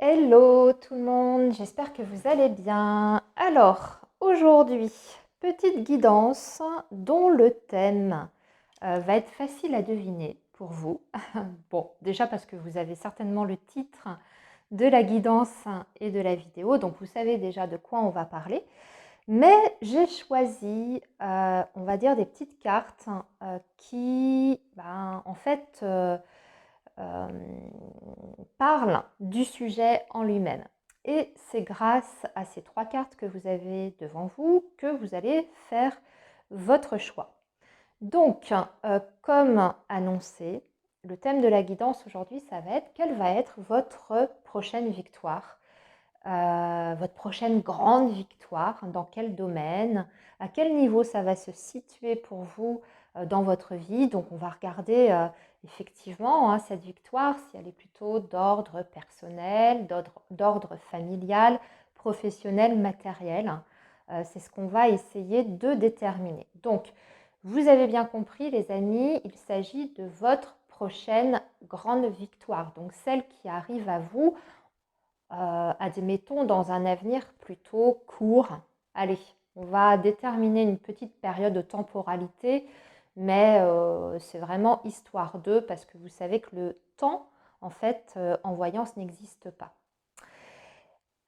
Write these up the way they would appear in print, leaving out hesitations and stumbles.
Hello tout le monde, j'espère que vous allez bien. Alors, aujourd'hui, petite guidance dont le thème va être facile à deviner pour vous. Bon, déjà parce que vous avez certainement le titre de la guidance et de la vidéo, donc vous savez déjà de quoi on va parler. Mais j'ai choisi, on va dire, des petites cartes qui, en fait, parle du sujet en lui-même. Et c'est grâce à ces trois cartes que vous avez devant vous que vous allez faire votre choix. Donc, comme annoncé, le thème de la guidance aujourd'hui, ça va être quelle va être votre prochaine victoire, votre prochaine grande victoire, dans quel domaine, à quel niveau ça va se situer pour vous dans votre vie. Donc on va regarder effectivement cette victoire, si elle est plutôt d'ordre personnel, d'ordre familial, professionnel, matériel. C'est ce qu'on va essayer de déterminer. Donc, vous avez bien compris les amis, il s'agit de votre prochaine grande victoire, donc celle qui arrive à vous admettons, dans un avenir plutôt court. Allez, on va déterminer une petite période de temporalité, mais c'est vraiment histoire d'eux, parce que vous savez que le temps, en fait, en voyance, n'existe pas.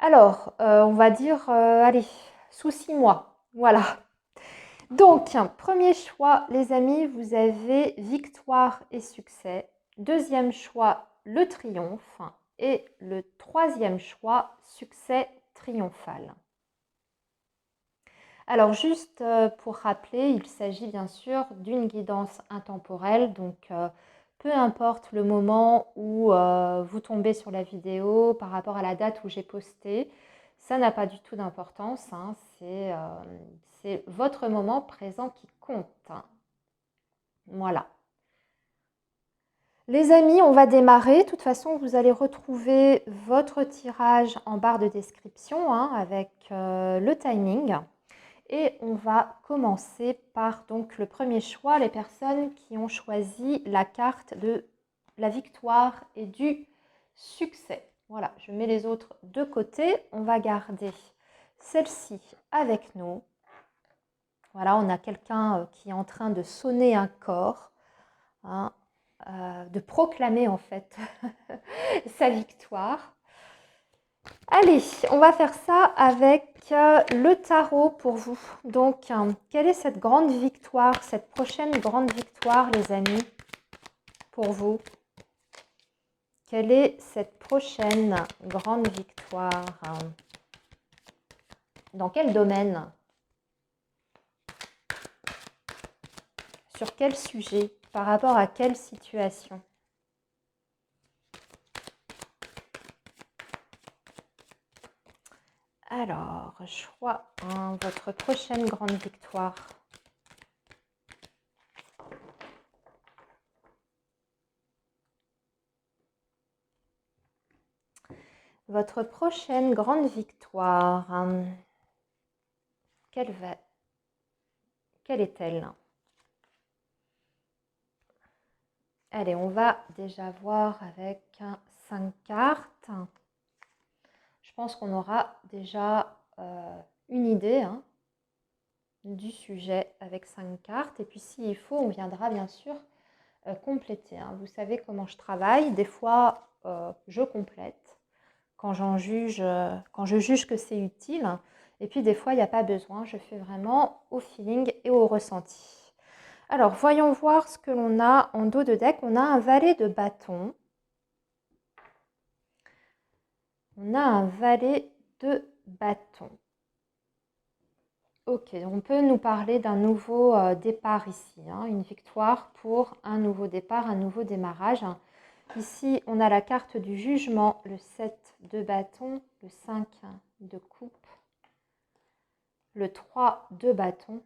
Alors, on va dire, allez, sous 6 mois, voilà. Donc, premier choix, les amis, vous avez victoire et succès. Deuxième choix, le triomphe. Et le troisième choix, succès triomphal. Alors, juste pour rappeler, il s'agit bien sûr d'une guidance intemporelle. Donc, peu importe le moment où vous tombez sur la vidéo par rapport à la date où j'ai posté, ça n'a pas du tout d'importance, hein. C'est votre moment présent qui compte, hein. Voilà. Les amis, on va démarrer. De toute façon, vous allez retrouver votre tirage en barre de description, hein, avec le timing. Et on va commencer par donc le premier choix, les personnes qui ont choisi la carte de la victoire et du succès. Voilà, je mets les autres de côté. On va garder celle-ci avec nous. Voilà, on a quelqu'un qui est en train de sonner un corps, hein, de proclamer en fait sa victoire. Allez, on va faire ça avec le tarot pour vous. Donc, quelle est cette grande victoire, cette prochaine grande victoire, les amis, pour vous? Quelle est cette prochaine grande victoire? Dans quel domaine? Sur quel sujet? Par rapport à quelle situation? Alors, choix 1, votre prochaine grande victoire. Votre prochaine grande victoire, quelle est-elle? Allez, on va déjà voir avec 5 cartes. Je pense qu'on aura déjà une idée, hein, du sujet avec 5 cartes. Et puis s'il faut, on viendra bien sûr compléter, hein. Vous savez comment je travaille. Des fois, je complète quand je juge que c'est utile. Et puis des fois, il n'y a pas besoin. Je fais vraiment au feeling et au ressenti. Alors, voyons voir ce que l'on a en dos de deck. On a un valet de bâton. On a un valet de bâton. Ok, on peut nous parler d'un nouveau départ ici, hein, une victoire pour un nouveau départ, un nouveau démarrage. Ici, on a la carte du jugement, le 7 de bâton, le 5 de coupe, le 3 de bâton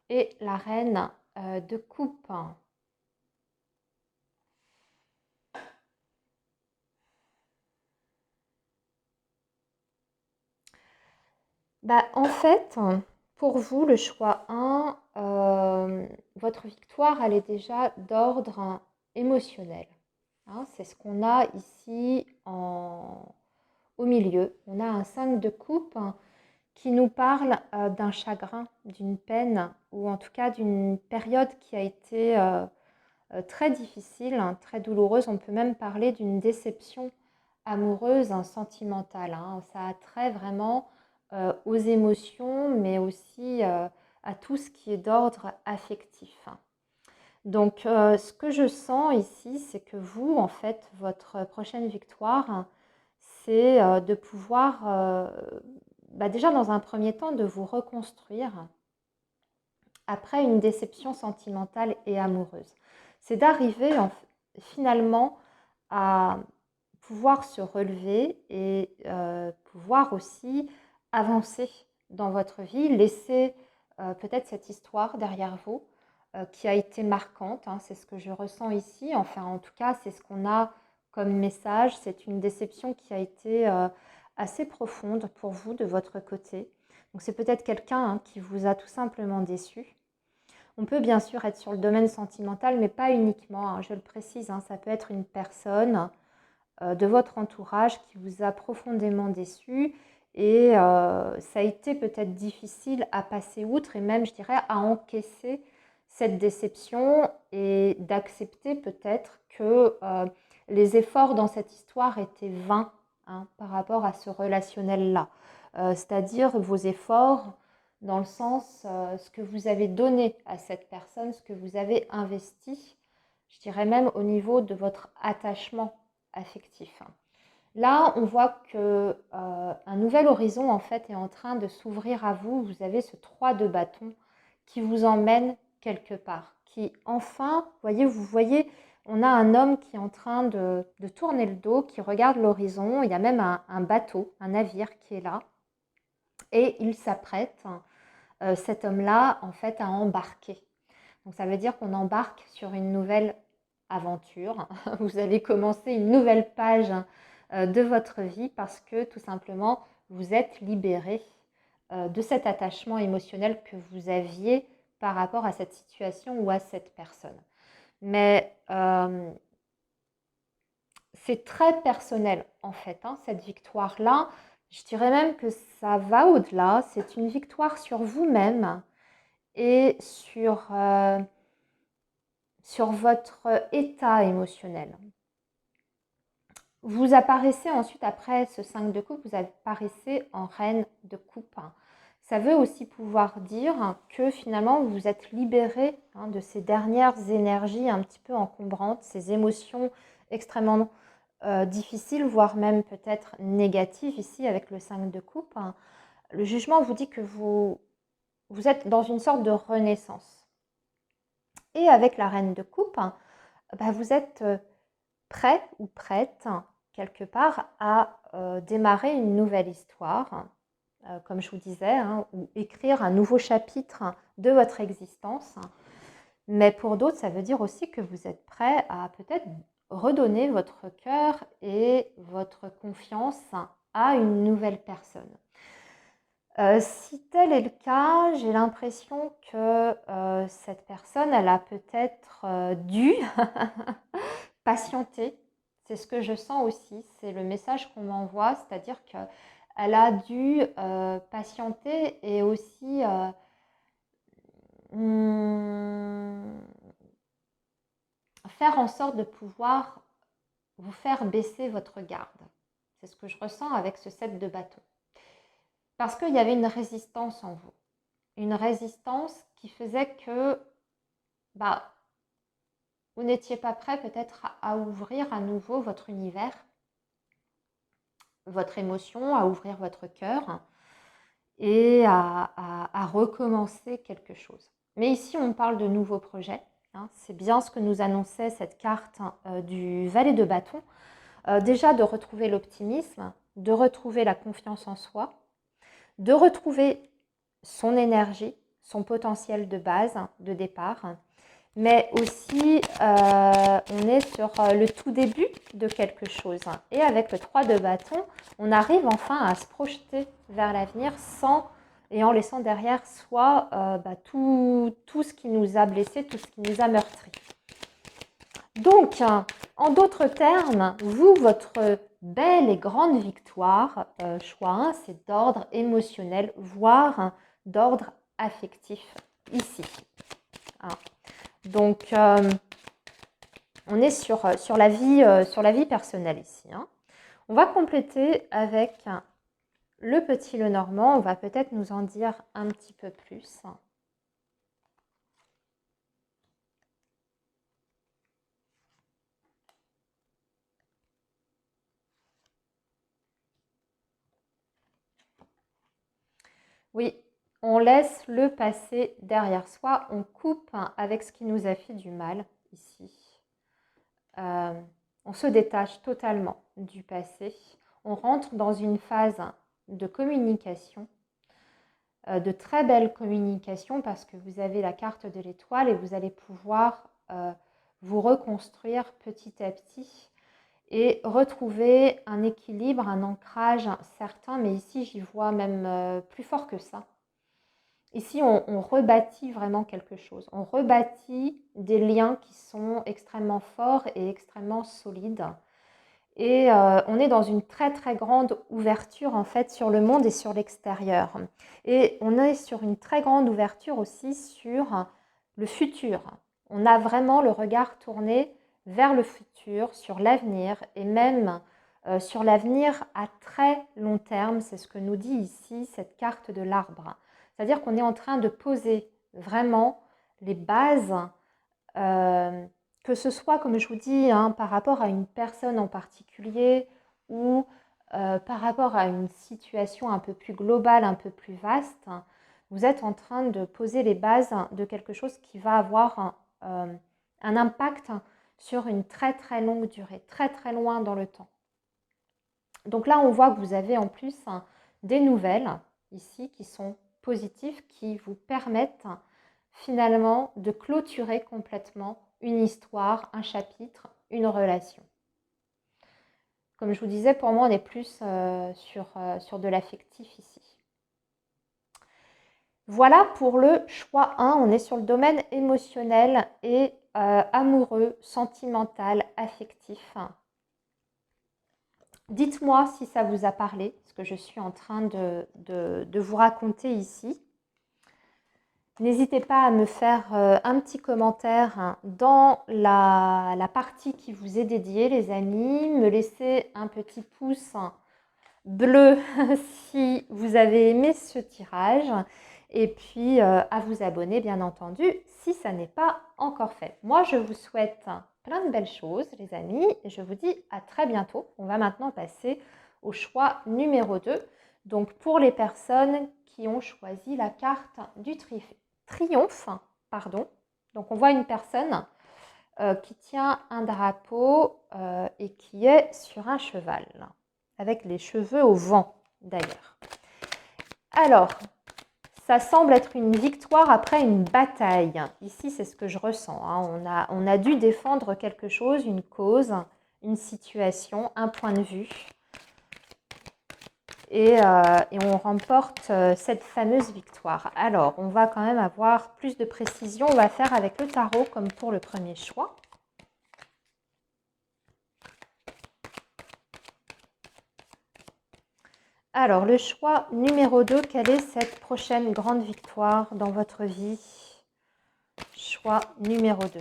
et la reine de coupe. En fait, pour vous, le choix 1, votre victoire, elle est déjà d'ordre émotionnel. hein. C'est ce qu'on a ici au milieu. On a un 5 de coupe qui nous parle d'un chagrin, d'une peine, ou en tout cas d'une période qui a été très difficile, hein, très douloureuse. On peut même parler d'une déception amoureuse, sentimentale, hein. Ça a trait vraiment aux émotions, mais aussi à tout ce qui est d'ordre affectif. Donc, ce que je sens ici, c'est que vous, en fait, votre prochaine victoire, c'est de pouvoir, déjà dans un premier temps, de vous reconstruire après une déception sentimentale et amoureuse. C'est d'arriver finalement à pouvoir se relever et pouvoir aussi avancer dans votre vie, laisser peut-être cette histoire derrière vous qui a été marquante, hein. C'est ce que je ressens ici, enfin en tout cas c'est ce qu'on a comme message, c'est une déception qui a été assez profonde pour vous de votre côté. Donc c'est peut-être quelqu'un, hein, qui vous a tout simplement déçu. On peut bien sûr être sur le domaine sentimental, mais pas uniquement, hein, je le précise, hein, ça peut être une personne de votre entourage qui vous a profondément déçu et ça a été peut-être difficile à passer outre et même, je dirais, à encaisser cette déception et d'accepter peut-être que les efforts dans cette histoire étaient vains, hein, par rapport à ce relationnel-là. C'est-à-dire vos efforts dans le sens, ce que vous avez donné à cette personne, ce que vous avez investi, je dirais même au niveau de votre attachement affectif. Là, on voit que un nouvel horizon en fait est en train de s'ouvrir à vous. Vous avez ce 3 de bâton qui vous emmène quelque part, qui enfin, vous voyez, on a un homme qui est en train de tourner le dos, qui regarde l'horizon. Il y a même un bateau, un navire qui est là, et il s'apprête, cet homme-là, en fait, à embarquer. Donc ça veut dire qu'on embarque sur une nouvelle aventure. Vous allez commencer une nouvelle page de votre vie parce que tout simplement vous êtes libéré de cet attachement émotionnel que vous aviez par rapport à cette situation ou à cette personne. Mais c'est très personnel en fait, hein, cette victoire-là. Je dirais même que ça va au-delà. C'est une victoire sur vous-même et sur votre état émotionnel. Vous apparaissez ensuite, après ce 5 de coupe, vous apparaissez en reine de coupe. Ça veut aussi pouvoir dire que finalement vous vous êtes libéré, hein, de ces dernières énergies un petit peu encombrantes, ces émotions extrêmement difficiles, voire même peut-être négatives ici avec le 5 de coupe. Le jugement vous dit que vous êtes dans une sorte de renaissance. Et avec la reine de coupe, vous êtes prêt ou prête quelque part à démarrer une nouvelle histoire, comme je vous disais, hein, ou écrire un nouveau chapitre de votre existence. Mais pour d'autres, ça veut dire aussi que vous êtes prêt à peut-être redonner votre cœur et votre confiance à une nouvelle personne. Si tel est le cas, j'ai l'impression que cette personne, elle a peut-être dû patienter. C'est ce que je sens aussi, c'est le message qu'on m'envoie, c'est-à-dire qu'elle a dû patienter et aussi faire en sorte de pouvoir vous faire baisser votre garde. C'est ce que je ressens avec ce 7 de bâton. Parce qu'il y avait une résistance en vous. Une résistance qui faisait que vous n'étiez pas prêt peut-être à ouvrir à nouveau votre univers, votre émotion, à ouvrir votre cœur et à recommencer quelque chose. Mais ici, on parle de nouveaux projets. Hein, c'est bien ce que nous annonçait cette carte du valet de bâton. Déjà de retrouver l'optimisme, de retrouver la confiance en soi, de retrouver son énergie, son potentiel de base, de départ, mais aussi on est sur le tout début de quelque chose. Et avec le 3 de bâton, on arrive enfin à se projeter vers l'avenir et en laissant derrière soi tout ce qui nous a blessés, tout ce qui nous a meurtris. Donc, en d'autres termes, vous, votre belle et grande victoire, choix 1, c'est d'ordre émotionnel, voire d'ordre affectif ici. Hein. Donc, on est sur la vie personnelle ici. Hein. On va compléter avec le petit Lenormand. On va peut-être nous en dire un petit peu plus. Oui, on laisse le passé derrière soi. On coupe avec ce qui nous a fait du mal ici. On se détache totalement du passé. On rentre dans une phase de communication, de très belle communication parce que vous avez la carte de l'étoile et vous allez pouvoir vous reconstruire petit à petit et retrouver un équilibre, un ancrage certain, mais ici j'y vois même plus fort que ça. Ici, on rebâtit vraiment quelque chose. On rebâtit des liens qui sont extrêmement forts et extrêmement solides. Et on est dans une très très grande ouverture en fait sur le monde et sur l'extérieur. Et on est sur une très grande ouverture aussi sur le futur. On a vraiment le regard tourné vers le futur, sur l'avenir et même sur l'avenir à très long terme. C'est ce que nous dit ici cette carte de l'arbre. C'est-à-dire qu'on est en train de poser vraiment les bases, que ce soit, comme je vous dis, hein, par rapport à une personne en particulier ou par rapport à une situation un peu plus globale, un peu plus vaste. Vous êtes en train de poser les bases de quelque chose qui va avoir un impact sur une très très longue durée, très très loin dans le temps. Donc là, on voit que vous avez en plus des nouvelles ici qui sont positives, qui vous permettent finalement de clôturer complètement une histoire, un chapitre, une relation. Comme je vous disais, pour moi, on est plus sur de l'affectif ici. Voilà pour le choix 1. On est sur le domaine émotionnel et amoureux, sentimental, affectif. Dites-moi si ça vous a parlé, ce que je suis en train de vous raconter ici. N'hésitez pas à me faire un petit commentaire dans la partie qui vous est dédiée, les amis. Me laisser un petit pouce bleu si vous avez aimé ce tirage. Et puis à vous abonner, bien entendu, si ça n'est pas encore fait. Moi, je vous souhaite plein de belles choses, les amis. Et je vous dis à très bientôt. On va maintenant passer au choix numéro 2. Donc, pour les personnes qui ont choisi la carte du triomphe, pardon. Donc, on voit une personne qui tient un drapeau et qui est sur un cheval, avec les cheveux au vent d'ailleurs. Alors, ça semble être une victoire après une bataille. Ici, c'est ce que je ressens. Hein. On a dû défendre quelque chose, une cause, une situation, un point de vue. Et on remporte cette fameuse victoire. Alors, on va quand même avoir plus de précision. On va faire avec le tarot comme pour le premier choix. Alors, le choix numéro 2, quelle est cette prochaine grande victoire dans votre vie? Choix numéro 2.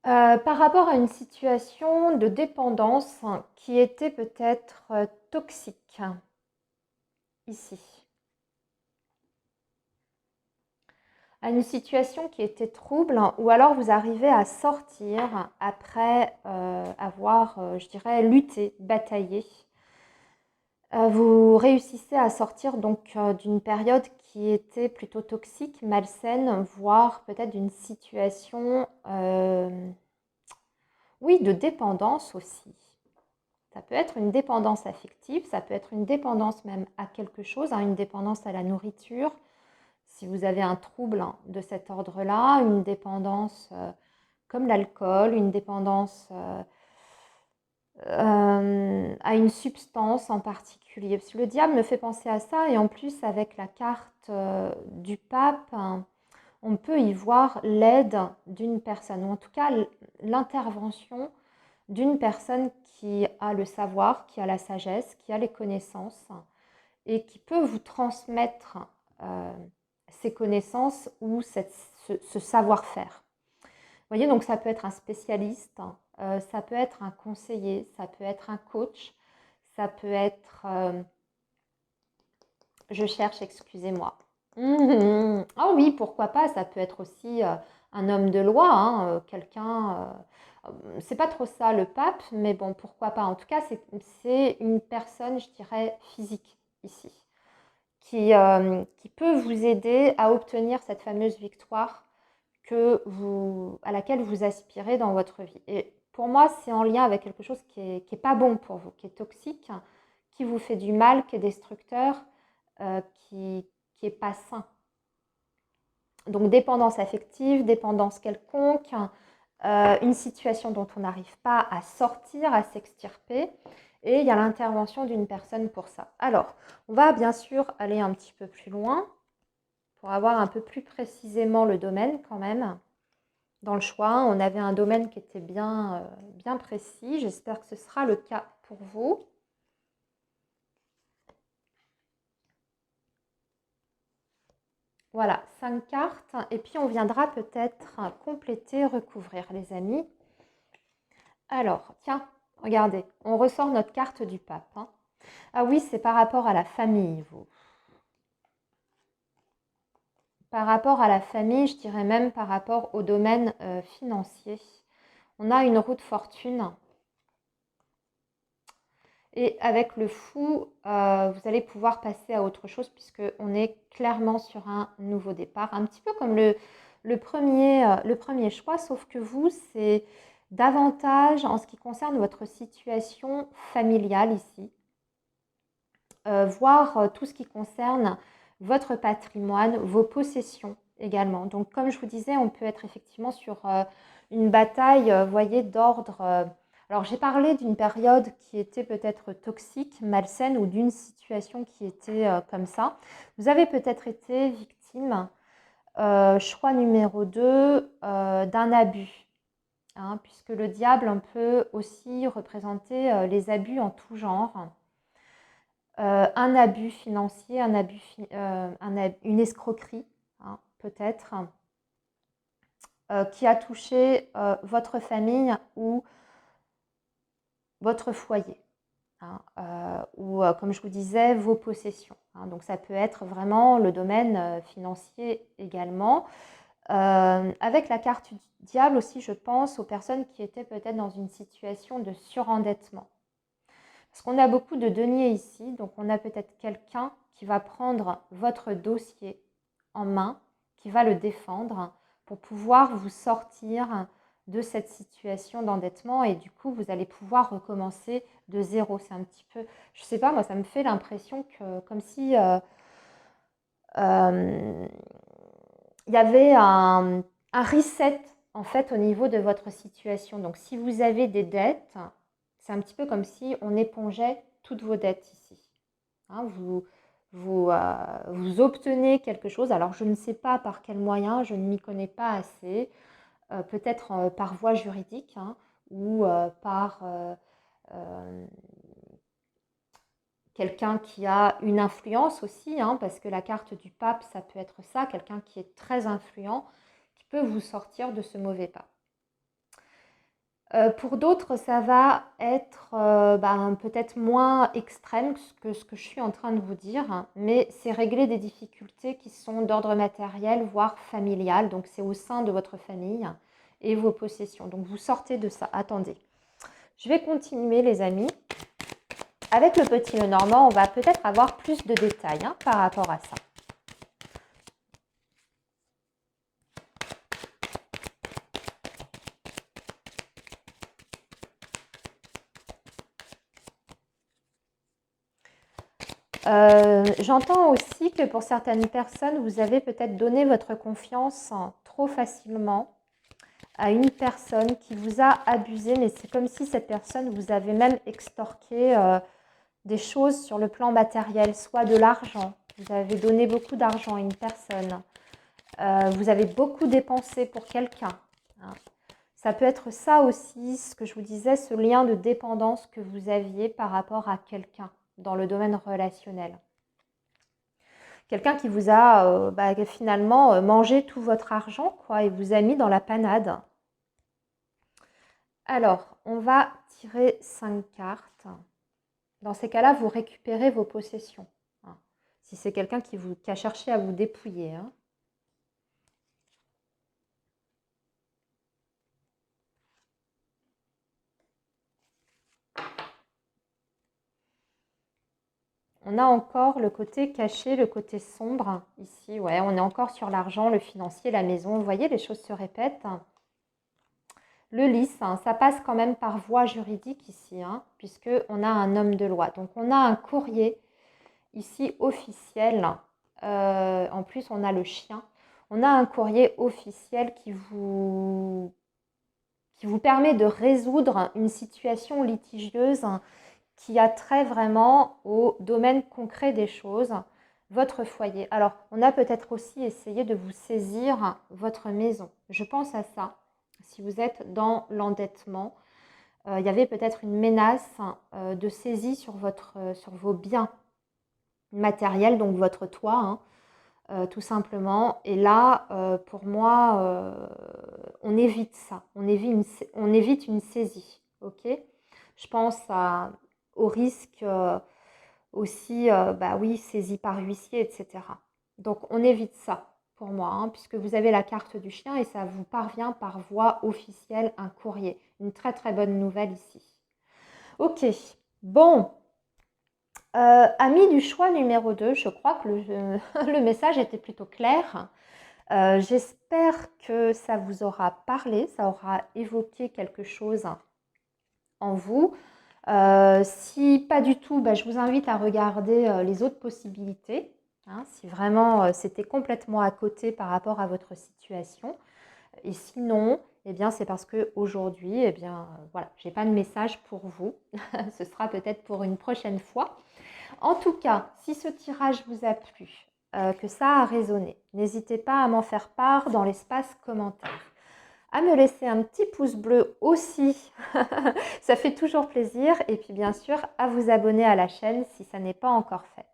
Par rapport à une situation de dépendance qui était peut-être toxique, ici. À une situation qui était trouble, ou alors vous arrivez à sortir après avoir, je dirais, lutté, bataillé. Vous réussissez à sortir donc d'une période qui était plutôt toxique, malsaine, voire peut-être d'une situation, oui, de dépendance aussi. Ça peut être une dépendance affective, ça peut être une dépendance même à quelque chose, hein, une dépendance à la nourriture. Si vous avez un trouble de cet ordre-là, une dépendance comme l'alcool, une dépendance à une substance en particulier. Parce que le diable me fait penser à ça, et en plus avec la carte du pape, hein, on peut y voir l'aide d'une personne, ou en tout cas l'intervention d'une personne qui a le savoir, qui a la sagesse, qui a les connaissances, et qui peut vous transmettre euh, ces connaissances ou ce savoir-faire. Vous voyez, donc ça peut être un spécialiste, ça peut être un conseiller, ça peut être un coach, ça peut être... je cherche, excusez-moi. Ah oui, pourquoi pas, ça peut être aussi un homme de loi, hein, quelqu'un... c'est pas trop ça le pape, mais bon, pourquoi pas. En tout cas, c'est une personne, je dirais, physique ici, qui peut vous aider à obtenir cette fameuse victoire à laquelle vous aspirez dans votre vie. Et pour moi, c'est en lien avec quelque chose qui est pas bon pour vous, qui est toxique, qui vous fait du mal, qui est destructeur, qui est pas sain. Donc dépendance affective, dépendance quelconque, une situation dont on n'arrive pas à sortir, à s'extirper, et il y a l'intervention d'une personne pour ça. Alors, on va bien sûr aller un petit peu plus loin pour avoir un peu plus précisément le domaine quand même. Dans le choix, on avait un domaine qui était bien, bien précis. J'espère que ce sera le cas pour vous. Voilà, 5 cartes. Et puis, on viendra peut-être compléter, recouvrir, les amis. Alors, tiens, regardez, on ressort notre carte du pape. Hein. Ah oui, c'est par rapport à la famille, vous. Par rapport à la famille, je dirais même par rapport au domaine financier. On a une roue de fortune. Et avec le fou, vous allez pouvoir passer à autre chose puisqu'on est clairement sur un nouveau départ. Un petit peu comme le premier choix, sauf que vous, c'est davantage en ce qui concerne votre situation familiale ici. Voir tout ce qui concerne votre patrimoine, vos possessions également. Donc comme je vous disais, on peut être effectivement sur une bataille, voyez, d'ordre... alors j'ai parlé d'une période qui était peut-être toxique, malsaine, ou d'une situation qui était comme ça. Vous avez peut-être été victime, choix numéro 2, d'un abus. Hein, puisque le diable peut aussi représenter les abus en tout genre. Un abus financier, une escroquerie, hein, peut-être, qui a touché votre famille ou votre foyer, hein, ou comme je vous disais, vos possessions. Hein. Donc ça peut être vraiment le domaine financier également. Avec la carte du diable aussi, je pense aux personnes qui étaient peut-être dans une situation de surendettement. Parce qu'on a beaucoup de deniers ici, donc on a peut-être quelqu'un qui va prendre votre dossier en main, qui va le défendre pour pouvoir vous sortir de cette situation d'endettement, et du coup vous allez pouvoir recommencer de zéro. C'est un petit peu, je sais pas, moi ça me fait l'impression que comme si il y avait un reset en fait au niveau de votre situation. Donc si vous avez des dettes, c'est un petit peu comme si on épongeait toutes vos dettes ici. Hein, vous obtenez quelque chose. Alors je ne sais pas par quel moyen, je ne m'y connais pas assez. Peut-être par voie juridique, hein, ou par quelqu'un qui a une influence aussi, hein, parce que la carte du pape, ça peut être ça, quelqu'un qui est très influent, qui peut vous sortir de ce mauvais pas. Pour d'autres, ça va être peut-être moins extrême que ce que je suis en train de vous dire, hein, mais c'est régler des difficultés qui sont d'ordre matériel, voire familial. Donc c'est au sein de votre famille et vos possessions. Donc vous sortez de ça. Attendez. Je vais continuer les amis. Avec le petit Lenormand, on va peut-être avoir plus de détails hein, par rapport à ça. J'entends aussi que pour certaines personnes, vous avez peut-être donné votre confiance trop facilement à une personne qui vous a abusé, mais c'est comme si cette personne vous avait même extorqué des choses sur le plan matériel, soit de l'argent. Vous avez donné beaucoup d'argent à une personne. Vous avez beaucoup dépensé pour quelqu'un. Hein. Ça peut être ça aussi, ce que je vous disais, ce lien de dépendance que vous aviez par rapport à quelqu'un dans le domaine relationnel. Quelqu'un qui vous a finalement mangé tout votre argent quoi, et vous a mis dans la panade. Alors, on va tirer 5 cartes. Dans ces cas-là, vous récupérez vos possessions. Hein. Si c'est quelqu'un qui a cherché à vous dépouiller. Hein. On a encore le côté caché, le côté sombre ici. Ouais, on est encore sur l'argent, le financier, la maison. Vous voyez, les choses se répètent. Le lys, hein, ça passe quand même par voie juridique ici, hein, puisqu'on a un homme de loi. Donc, on a un courrier ici officiel. En plus, on a le chien. On a un courrier officiel qui vous permet de résoudre une situation litigieuse qui a trait vraiment au domaine concret des choses, votre foyer. Alors, on a peut-être aussi essayé de vous saisir votre maison. Je pense à ça. Si vous êtes dans l'endettement, il y avait peut-être une menace de saisie sur vos biens matériels, donc votre toit, hein, tout simplement. Et là, pour moi, on évite ça. On évite une saisie. Ok. Je pense au risque aussi, oui, saisie par huissier, etc. Donc, on évite ça pour moi, hein, puisque vous avez la carte du chien et ça vous parvient par voie officielle, un courrier. Une très très bonne nouvelle ici. Ok, bon. Amis du choix numéro 2, je crois que le message était plutôt clair. J'espère que ça vous aura parlé, ça aura évoqué quelque chose en vous. Si pas du tout, je vous invite à regarder les autres possibilités. Hein, si vraiment c'était complètement à côté par rapport à votre situation. Et sinon, eh bien, c'est parce qu'aujourd'hui, voilà, je n'ai pas de message pour vous. Ce sera peut-être pour une prochaine fois. En tout cas, si ce tirage vous a plu, que ça a résonné, n'hésitez pas à m'en faire part dans l'espace commentaire. À me laisser un petit pouce bleu aussi, ça fait toujours plaisir. Et puis bien sûr, à vous abonner à la chaîne si ça n'est pas encore fait.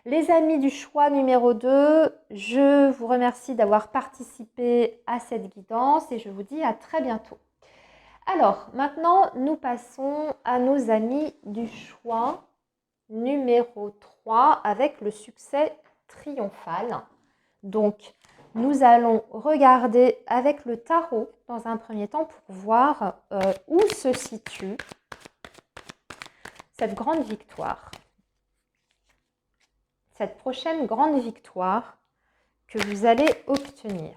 Les amis du choix numéro 2, je vous remercie d'avoir participé à cette guidance et je vous dis à très bientôt. Alors, maintenant, nous passons à nos amis du choix numéro 3 avec le succès triomphal. Donc, nous allons regarder avec le tarot dans un premier temps pour voir où se situe cette grande victoire. Cette prochaine grande victoire que vous allez obtenir.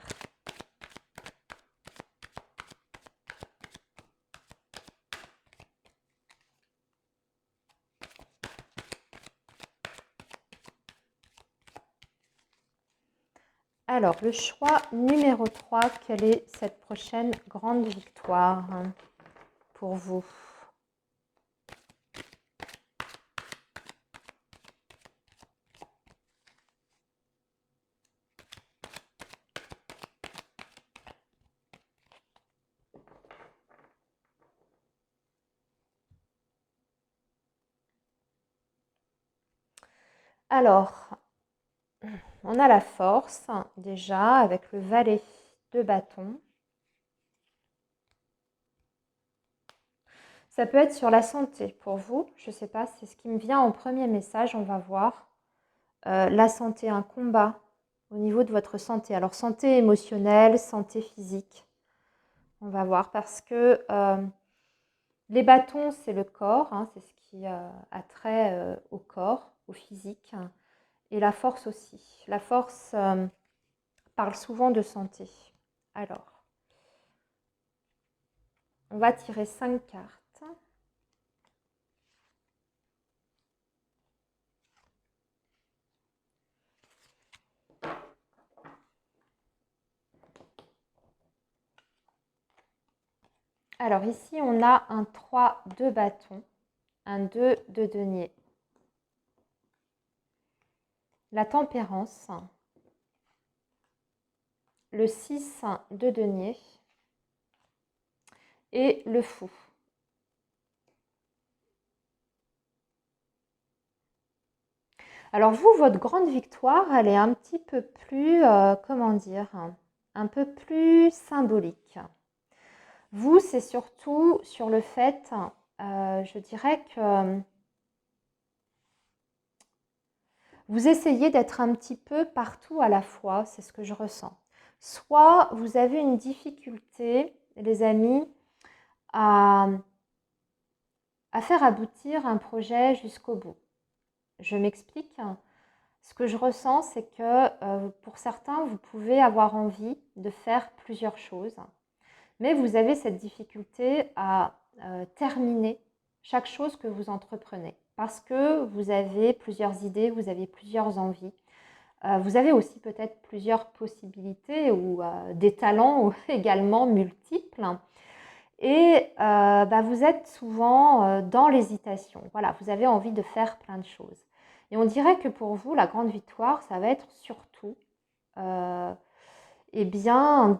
Alors, le choix numéro 3, quelle est cette prochaine grande victoire pour vous ? Alors, on a la force déjà avec le valet de bâton. Ça peut être sur la santé pour vous. Je ne sais pas, c'est ce qui me vient en premier message. On va voir. La santé, un combat au niveau de votre santé. Alors, santé émotionnelle, santé physique. On va voir parce que les bâtons, c'est le corps. Hein, c'est ce qui a trait au corps, au physique. Et la force aussi. La force parle souvent de santé. Alors, on va tirer 5 cartes. Alors ici, on a un 3 de bâton, un 2 de denier. La tempérance, le 6 de denier et le fou. Alors vous, votre grande victoire, elle est un petit peu plus, comment dire, un peu plus symbolique. Vous, c'est surtout sur le fait, je dirais que vous essayez d'être un petit peu partout à la fois, c'est ce que je ressens. Soit vous avez une difficulté, les amis, à faire aboutir un projet jusqu'au bout. Je m'explique. Ce que je ressens, c'est que pour certains, vous pouvez avoir envie de faire plusieurs choses, mais vous avez cette difficulté à terminer chaque chose que vous entreprenez parce que vous avez plusieurs idées, vous avez plusieurs envies. Vous avez aussi peut-être plusieurs possibilités ou des talents également multiples. Et vous êtes souvent dans l'hésitation. Voilà, vous avez envie de faire plein de choses. Et on dirait que pour vous, la grande victoire, ça va être surtout eh bien,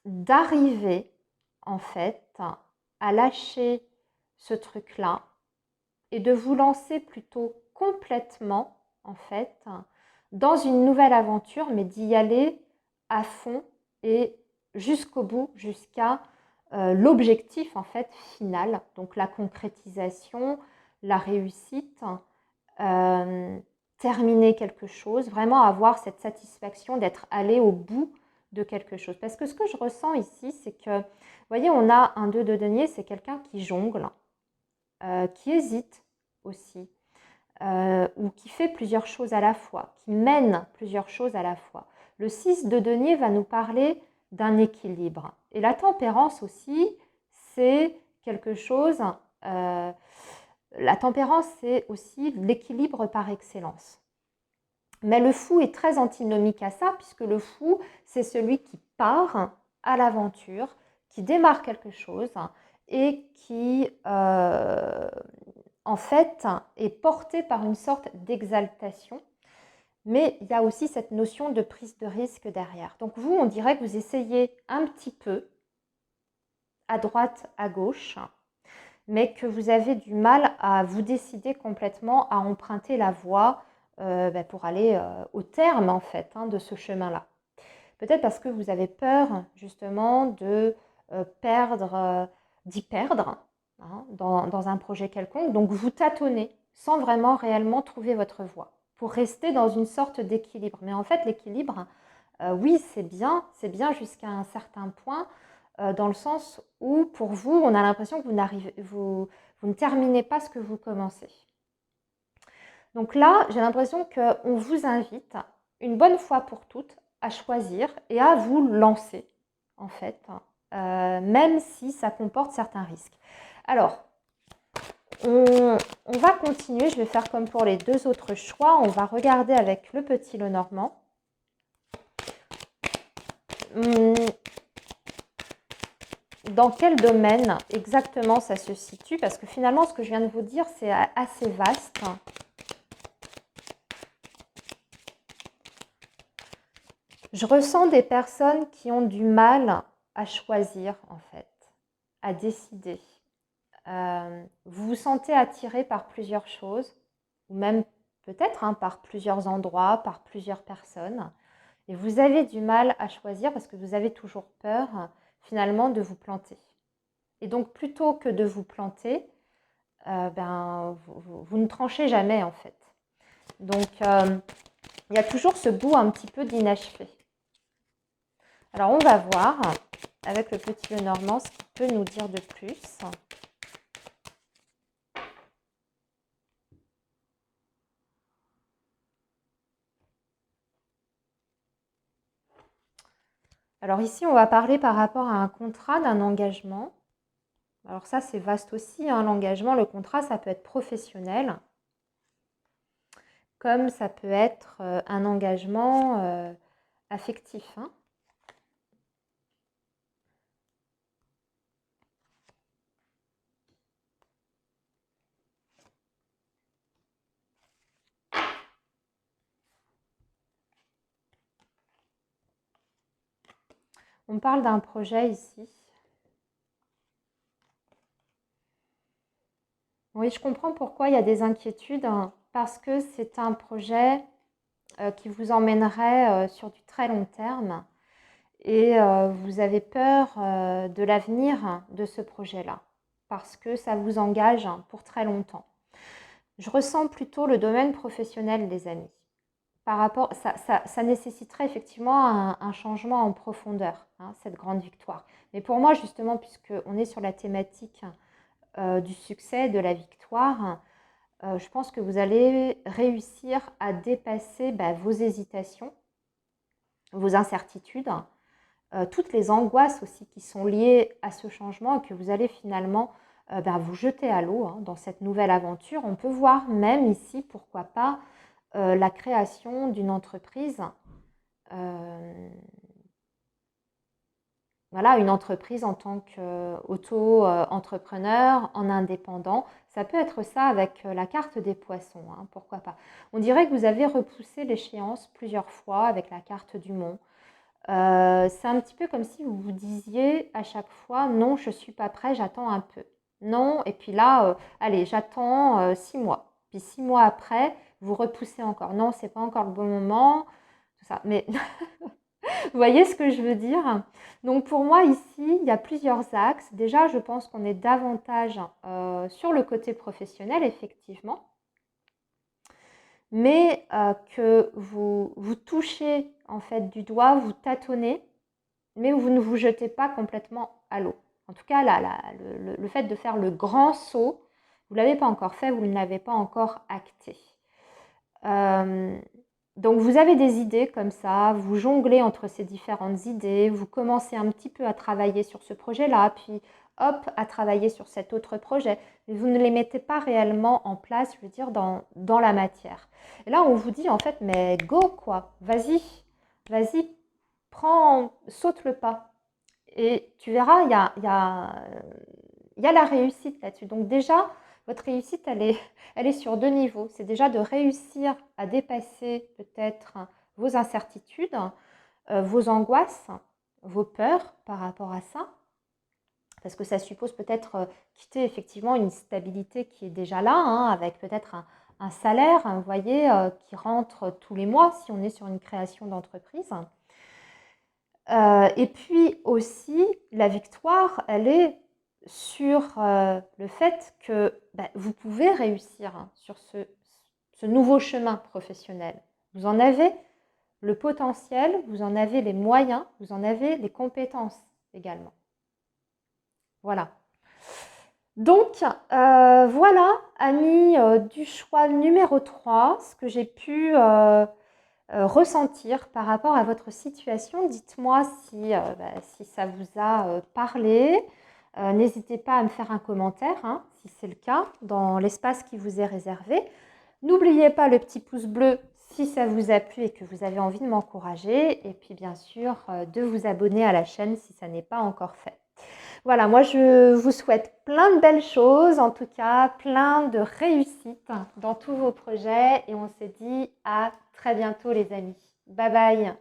d'arriver en fait à lâcher ce truc-là et de vous lancer plutôt complètement en fait dans une nouvelle aventure, mais d'y aller à fond et jusqu'au bout, jusqu'à l'objectif en fait final, donc la concrétisation, la réussite, terminer quelque chose, vraiment avoir cette satisfaction d'être allé au bout de quelque chose. Parce que ce que je ressens ici, c'est que, vous voyez, on a un 2 de denier, c'est quelqu'un qui jongle, qui hésite aussi, ou qui fait plusieurs choses à la fois, qui mène plusieurs choses à la fois. Le 6 de denier va nous parler d'un équilibre. Et la tempérance aussi, c'est quelque chose, la tempérance, c'est aussi l'équilibre par excellence. Mais le fou est très antinomique à ça, puisque le fou, c'est celui qui part à l'aventure, qui démarre quelque chose et qui, en fait, est porté par une sorte d'exaltation. Mais il y a aussi cette notion de prise de risque derrière. Donc vous, on dirait que vous essayez un petit peu, à droite, à gauche, mais que vous avez du mal à vous décider complètement à emprunter la voie pour aller au terme en fait de ce chemin-là. Peut-être parce que vous avez peur justement de perdre, d'y perdre dans un projet quelconque. Donc vous tâtonnez sans vraiment réellement trouver votre voie pour rester dans une sorte d'équilibre. Mais en fait, l'équilibre, oui, c'est bien jusqu'à un certain point, dans le sens où pour vous, on a l'impression que vous ne terminez pas ce que vous commencez. Donc là, j'ai l'impression qu'on vous invite une bonne fois pour toutes à choisir et à vous lancer, en fait, même si ça comporte certains risques. Alors, on va continuer, je vais faire comme pour les deux autres choix, on va regarder avec le petit Lenormand. Dans quel domaine exactement ça se situe? Parce que finalement, ce que je viens de vous dire, c'est assez vaste. Je ressens des personnes qui ont du mal à choisir, en fait, à décider. Vous vous sentez attiré par plusieurs choses, ou même peut-être par plusieurs endroits, par plusieurs personnes. Et vous avez du mal à choisir parce que vous avez toujours peur, finalement, de vous planter. Et donc, plutôt que de vous planter, vous ne tranchez jamais, en fait. Donc, il y a toujours ce bout un petit peu d'inachevé. Alors, on va voir avec le petit Lenormand ce qu'il peut nous dire de plus. Alors ici, on va parler par rapport à un contrat, d'un engagement. Alors ça, c'est vaste aussi, l'engagement, le contrat, ça peut être professionnel, comme ça peut être un engagement affectif. On parle d'un projet ici. Oui, je comprends pourquoi il y a des inquiétudes, hein, parce que c'est un projet qui vous emmènerait sur du très long terme et vous avez peur de l'avenir de ce projet-là, parce que ça vous engage pour très longtemps. Je ressens plutôt le domaine professionnel, les amis. Par rapport, ça nécessiterait effectivement un changement en profondeur, hein, cette grande victoire. Mais pour moi, justement, puisqu'on est sur la thématique du succès, de la victoire, je pense que vous allez réussir à dépasser vos hésitations, vos incertitudes, toutes les angoisses aussi qui sont liées à ce changement et que vous allez finalement vous jeter à l'eau hein, dans cette nouvelle aventure. On peut voir même ici, pourquoi pas, la création d'une entreprise. Voilà, une entreprise en tant qu'auto-entrepreneur, en indépendant. Ça peut être ça avec la carte des poissons, hein, pourquoi pas. On dirait que vous avez repoussé l'échéance plusieurs fois avec la carte du Mont. C'est un petit peu comme si vous vous disiez à chaque fois, non, je ne suis pas prêt, j'attends un peu. Non, et puis là, allez, j'attends 6 mois. Puis 6 mois après, vous repoussez encore. Non, c'est pas encore le bon moment. Tout ça. Mais vous voyez ce que je veux dire? Donc pour moi ici, il y a plusieurs axes. Déjà, je pense qu'on est davantage sur le côté professionnel, effectivement. Mais que vous touchez en fait du doigt, vous tâtonnez, mais vous ne vous jetez pas complètement à l'eau. En tout cas, le fait de faire le grand saut, vous ne l'avez pas encore fait, vous ne l'avez pas encore acté. Donc vous avez des idées comme ça, vous jonglez entre ces différentes idées, vous commencez un petit peu à travailler sur ce projet-là, puis hop, à travailler sur cet autre projet. Mais vous ne les mettez pas réellement en place, je veux dire, dans la matière. Et là, on vous dit en fait, mais go quoi, vas-y, saute le pas. Et tu verras, il y a la réussite là-dessus. Donc déjà, votre réussite, elle est sur 2 niveaux. C'est déjà de réussir à dépasser peut-être vos incertitudes, vos angoisses, vos peurs par rapport à ça. Parce que ça suppose peut-être quitter effectivement une stabilité qui est déjà là, hein, avec peut-être un salaire, vous voyez, qui rentre tous les mois si on est sur une création d'entreprise. Et puis aussi, la victoire, elle est sur le fait que vous pouvez réussir hein, sur ce nouveau chemin professionnel. Vous en avez le potentiel, vous en avez les moyens, vous en avez les compétences également. Voilà. Donc, voilà, amis du choix numéro 3, ce que j'ai pu ressentir par rapport à votre situation. Dites-moi si ça vous a parlé. N'hésitez pas à me faire un commentaire, hein, si c'est le cas, dans l'espace qui vous est réservé. N'oubliez pas le petit pouce bleu si ça vous a plu et que vous avez envie de m'encourager. Et puis bien sûr, de vous abonner à la chaîne si ça n'est pas encore fait. Voilà, moi je vous souhaite plein de belles choses, en tout cas plein de réussites dans tous vos projets et on se dit à très bientôt les amis. Bye bye.